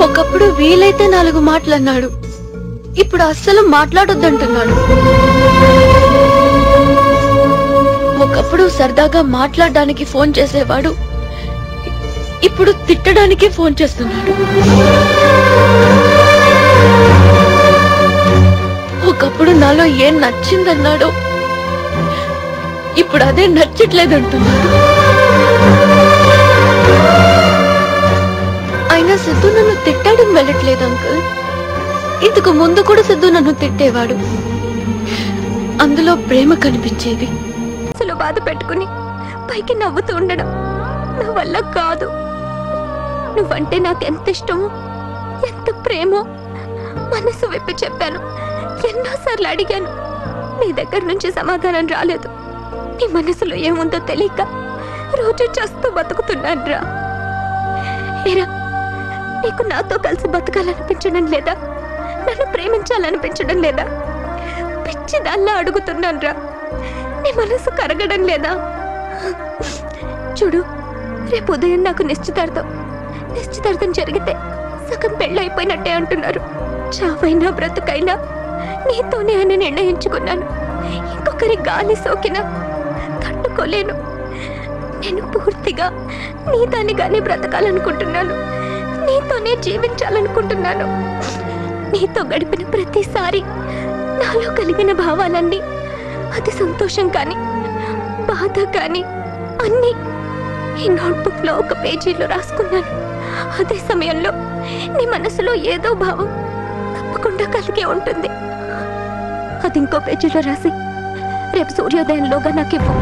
ఒకప్పుడు వీలైతే 4 మాటలు అన్నాడు. ఇప్పుడు అస్సలు మాట్లాడొద్దంటున్నాడు. ఒకప్పుడు సరదాగా మాట్లాడడానికి ఫోన్ చేసేవాడు. ఇప్పుడు తిట్టడానికి ఫోన్ చేస్తున్నాడు. ఒకప్పుడు నాలో ఏం నచ్చిందన్నాడు. ఇప్పుడు అదే నచ్చట్లేదంటున్నాడు. అయినా సిద్ధు నన్ను తిట్టడం వెళ్ళట్లేదు అంకుల్. ఇంతకు ముందు కూడా సిద్ధు నన్ను తిట్టేవాడు. అందులో ప్రేమ కనిపించేది. అసలు బాధ పెట్టుకుని పైకి నవ్వుతూ ఉండడం నా వల్ల కాదు. నువ్వంటే నాకెంత ఇష్టమో, ఎంత ప్రేమో మనసు విప్పి చెప్పాను. ఎన్నోసార్లు అడిగాను. నీ దగ్గర నుంచి సమాధానం రాలేదు. నీ మనసులో ఏముందో తెలియక రోజు చేస్తూ బతుకుతున్నాను రా. ఏరా, నీకు నాతో కలిసి బతకాలనిపించడం లేదా? నన్ను ప్రేమించాలనిపించడం లేదా? పిచ్చిదాల్లా అడుగుతున్నాను రా. నీ మనసు కరగడం లేదా? చూడు, రేపు ఉదయం నాకు నిశ్చితార్థం జరిగితే సగం పెళ్ళైపోయినట్టే అంటున్నారు. చావైనా బ్రతుకైనా నీతోనే అని నిర్ణయించుకున్నాను. ఇంకొకరి గాలి సోకినా తట్టుకోలేను. నేను పూర్తిగా నీదానిగానే బ్రతకాలనుకుంటున్నాను. నీతోనే జీవించాలనుకుంటున్నాను. నీతో గడిపిన ప్రతిసారి నాలో కలిగిన భావాలన్నీ, అది సంతోషం కానీ బాధ కానీ అన్నీ ఈ నోట్బుక్ లో ఒక పేజీలో రాసుకున్నాను. అదే సమయంలో నీ మనసులో ఏదో భావం తప్పకుండా కలిగే ఉంటుంది. అది ఇంకో పేజీలో రాసి రేపు సూర్యోదయంలోగా నాకు ఇవ్వు.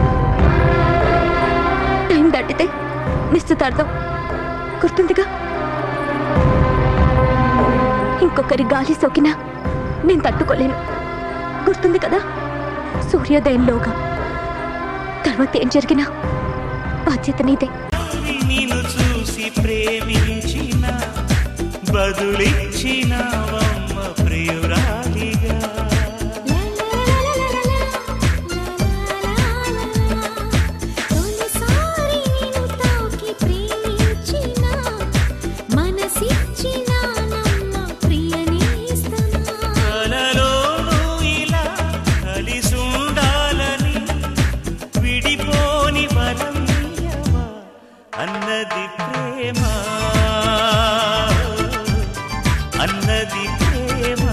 టైం దాటితే నిశ్చితార్థం, గుర్తుందిగా? ఇంకొకరి గాలి సోకినా నేను తట్టుకోలేను, గుర్తుంది కదా? సూర్యోదయంలోగా. తర్వాత ఏం జరిగినా బాధ్యత నీదే. నిన్ను చూసి ప్రేమించిన బదులిచ్చిన ప్రియురాలిగా. అన్నది ప్రేమ, అన్నది ప్రేమ.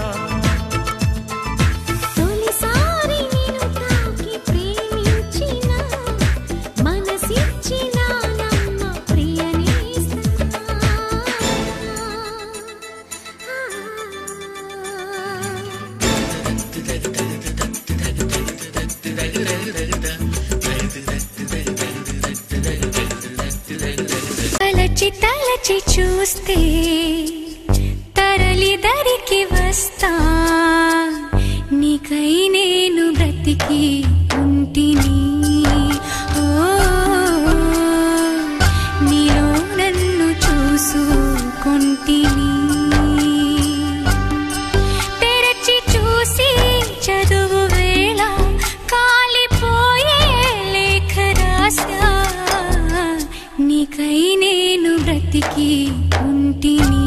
తొలిసారి నిన్ను తాకి ప్రేమించిన మనసిచ్చిన నమ్మ ప్రియనేస్తమా. తలచి చూస్తే తరలి దరికి వస్తా. నీకై నేను బ్రతికి ఉంటిని. ఓ, నీలో నన్ను చూసుకొంటిని. తెరచి చూసి చదువు వేళ కాలిపోయే లేఖ రాసా. నీకై నేను బ్రతికి ఉంటిని.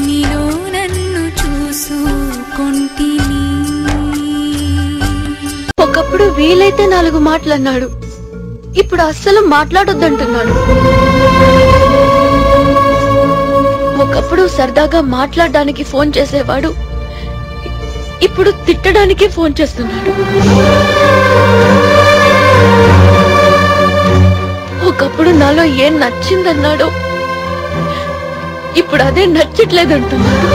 నీలో నన్ను చూసుకొంటిని. ఒకప్పుడు వీలైతే 4 మాటలు అన్నాడు. ఇప్పుడు అస్సలు మాట్లాడొద్దంటున్నాడు. ఒకప్పుడు సరదాగా మాట్లాడడానికి ఫోన్ చేసేవాడు. ఇప్పుడు తిట్టడానికి ఫోన్ చేస్తున్నాడు. ఒకప్పుడు నాలో ఏం నచ్చిందన్నాడు. ఇప్పుడు అదే నచ్చట్లేదంటున్నాడు.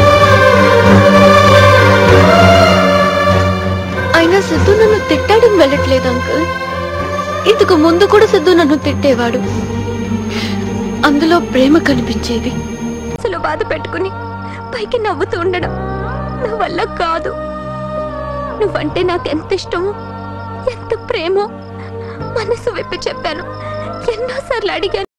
అయినా సిద్ధు నన్ను తిట్టడం వెళ్ళట్లేదు అంకుల్. ఇంతకు ముందు కూడా సిద్ధు నన్ను తిట్టేవాడు. అందులో ప్రేమ కనిపించేది. అసలు బాధ పెట్టుకుని పైకి నవ్వుతూ ఉండడం నా వల్ల కాదు. నువ్వంటే నాకెంత ఇష్టమో, ఎంత ప్రేమో మనసు విప్పి చెప్పాను. ఎన్నోసార్లు అడిగాను.